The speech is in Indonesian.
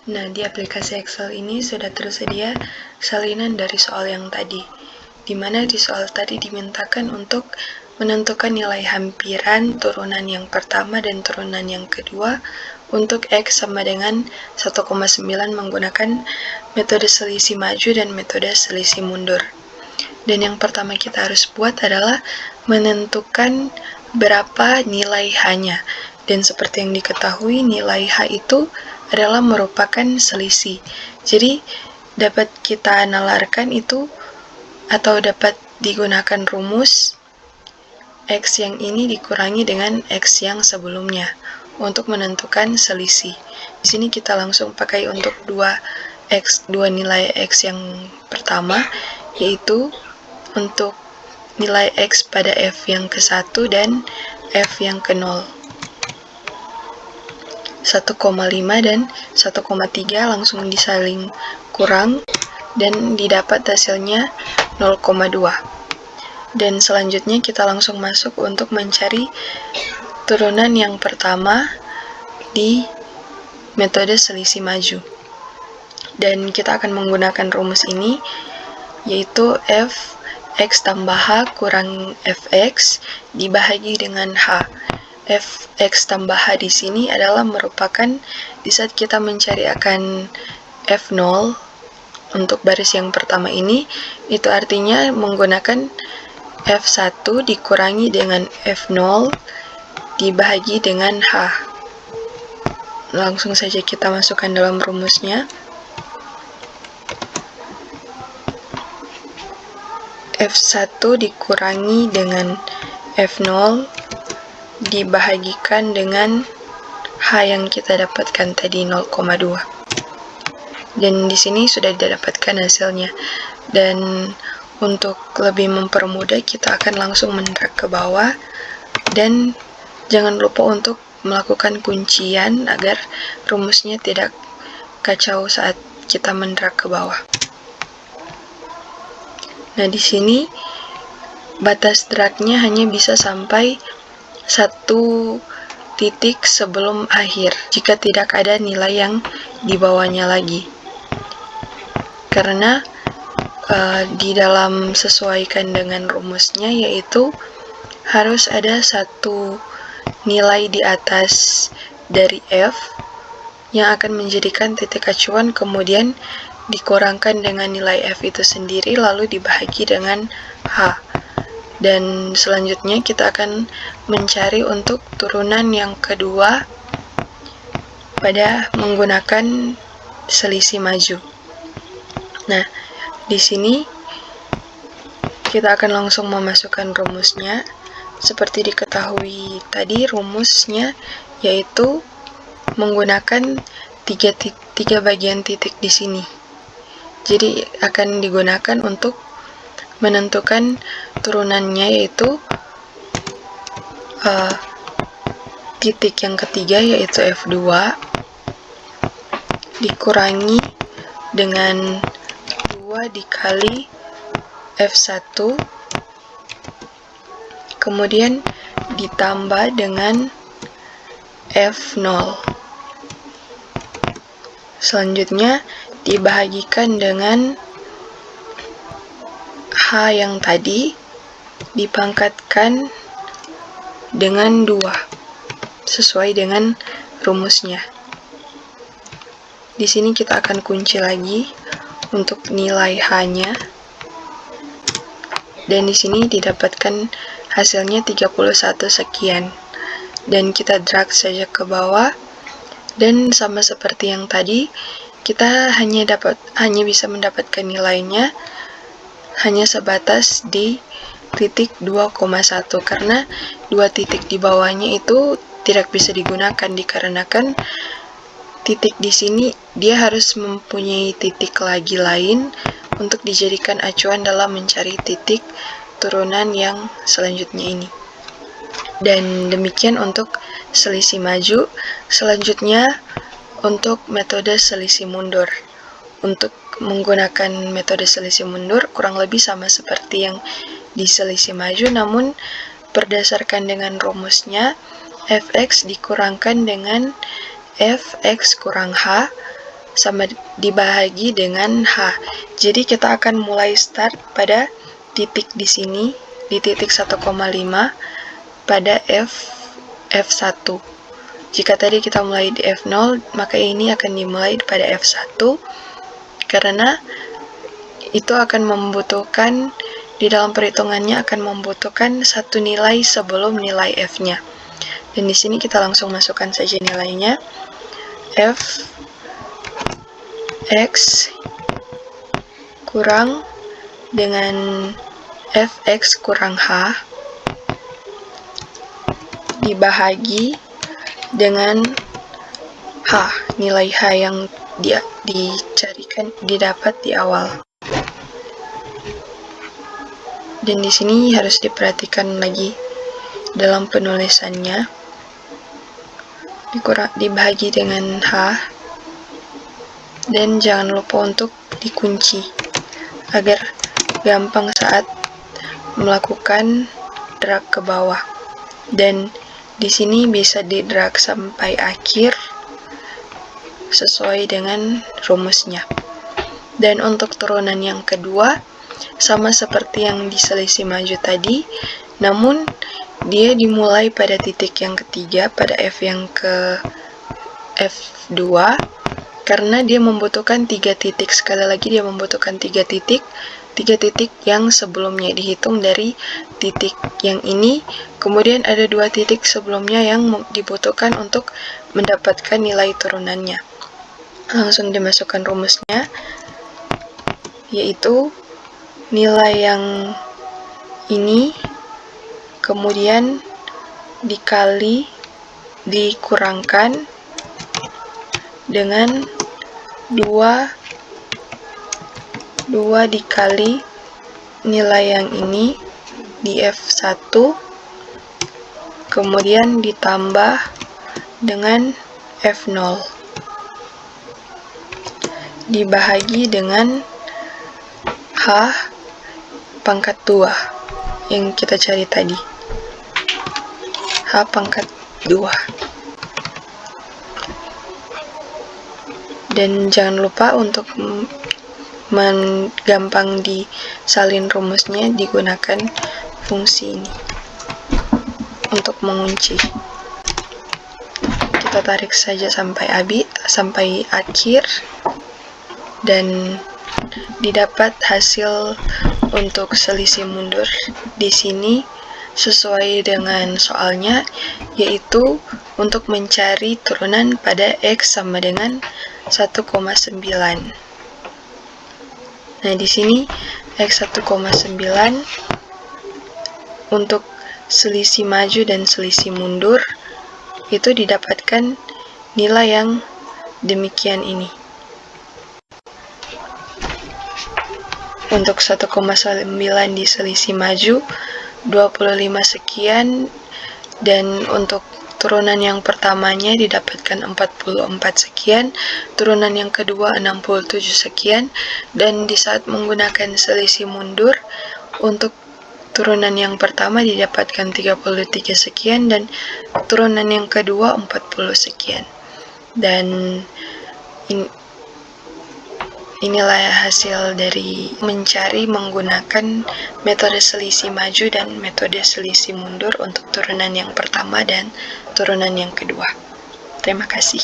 Nah, di aplikasi Excel ini sudah tersedia salinan dari soal yang tadi, di mana di soal tadi dimintakan untuk menentukan nilai hampiran turunan yang pertama dan turunan yang kedua untuk X sama dengan 1,9 menggunakan metode selisih maju dan metode selisih mundur. Dan yang pertama kita harus buat adalah menentukan berapa nilai H-nya. Dan seperti yang diketahui, nilai H itu adalah merupakan selisih. Jadi, dapat kita nalarkan itu atau dapat digunakan rumus X yang ini dikurangi dengan X yang sebelumnya untuk menentukan selisih. Di sini kita langsung pakai untuk dua nilai X yang pertama, yaitu untuk nilai X pada F yang ke-1 dan F yang ke-0. 1,5 dan 1,3 langsung disaling kurang dan didapat hasilnya 0,2. Dan selanjutnya kita langsung masuk untuk mencari turunan yang pertama di metode selisih maju. Dan kita akan menggunakan rumus ini, yaitu F X tambah H kurang Fx dibahagi dengan H. Fx tambah H di sini adalah merupakan di saat kita mencari akan F0 untuk baris yang pertama ini, itu artinya menggunakan F1 dikurangi dengan F0 dibahagi dengan H. Langsung saja kita masukkan dalam rumusnya. F1 dikurangi dengan F0 dibahagikan dengan H yang kita dapatkan tadi 0,2. Dan di sini sudah didapatkan hasilnya. Dan untuk lebih mempermudah, kita akan langsung mendrag ke bawah. Dan jangan lupa untuk melakukan kuncian agar rumusnya tidak kacau saat kita mendrag ke bawah. Nah, di sini batas dragnya hanya bisa sampai 1 titik sebelum akhir, jika tidak ada nilai yang di bawahnya lagi. Karena di dalam sesuaikan dengan rumusnya, yaitu harus ada 1 nilai di atas dari F yang akan menjadikan titik acuan, kemudian dikurangkan dengan nilai F itu sendiri, lalu dibahagi dengan H. Dan selanjutnya kita akan mencari untuk turunan yang kedua pada menggunakan selisih maju. Nah, di sini kita akan langsung memasukkan rumusnya. Seperti diketahui tadi, rumusnya yaitu menggunakan 3 bagian titik di sini. Jadi akan digunakan untuk menentukan turunannya, yaitu titik yang ketiga yaitu F2 dikurangi dengan 2 dikali F1 kemudian ditambah dengan F0, selanjutnya dibahagikan dengan H yang tadi dipangkatkan dengan 2 sesuai dengan rumusnya. Di sini kita akan kunci lagi untuk nilai H-nya. Dan di sini didapatkan hasilnya 31 sekian. Dan kita drag saja ke bawah. Dan sama seperti yang tadi, kita hanya bisa mendapatkan nilainya hanya sebatas di titik 2,1, karena 2 titik di bawahnya itu tidak bisa digunakan dikarenakan titik di sini dia harus mempunyai titik lagi lain untuk dijadikan acuan dalam mencari titik turunan yang selanjutnya ini. Dan demikian untuk selisih maju. Selanjutnya untuk metode selisih mundur. Untuk menggunakan metode selisih mundur kurang lebih sama seperti yang di selisih maju, namun berdasarkan dengan rumusnya Fx dikurangkan dengan Fx kurang H sama dibahagi dengan H. Jadi kita akan mulai start pada titik di sini, di titik 1,5 pada F1. Jika tadi kita mulai di F0, maka ini akan dimulai pada F1, karena itu akan membutuhkan, di dalam perhitungannya akan membutuhkan satu nilai sebelum nilai F-nya. Dan di sini kita langsung masukkan saja nilainya. F X kurang dengan Fx kurang H dibahagi dengan H, nilai H yang didapat di awal. Dan di sini harus diperhatikan lagi dalam penulisannya, dibahagi dengan H, dan jangan lupa untuk dikunci agar gampang saat melakukan drag ke bawah. Dan di sini bisa di drag sampai akhir sesuai dengan rumusnya. Dan untuk turunan yang kedua sama seperti yang di selisih maju tadi, namun dia dimulai pada titik yang ketiga, pada F yang ke F2, karena dia membutuhkan 3 titik. Sekali lagi dia membutuhkan 3 titik yang sebelumnya dihitung dari titik yang ini, kemudian ada 2 titik sebelumnya yang dibutuhkan untuk mendapatkan nilai turunannya. Langsung dimasukkan rumusnya, yaitu nilai yang ini kemudian dikurangkan dengan 2 dikali nilai yang ini di F1, kemudian ditambah dengan F0 dibahagi dengan H pangkat 2 yang kita cari tadi, H pangkat 2. Dan jangan lupa untuk gampang disalin rumusnya, digunakan fungsi ini untuk mengunci. Kita tarik saja sampai akhir, dan didapat hasil untuk selisih mundur di sini sesuai dengan soalnya, yaitu untuk mencari turunan pada X sama dengan 1,9. Nah, di sini X 1,9 untuk selisih maju dan selisih mundur itu didapatkan nilai yang demikian ini. Untuk 1,9 di selisih maju 25 sekian, dan untuk turunan yang pertamanya didapatkan 44 sekian, turunan yang kedua 67 sekian, dan di saat menggunakan selisih mundur untuk turunan yang pertama didapatkan 33 sekian, dan turunan yang kedua 40 sekian. Dan inilah hasil dari mencari menggunakan metode selisih maju dan metode selisih mundur untuk turunan yang pertama dan turunan yang kedua. Terima kasih.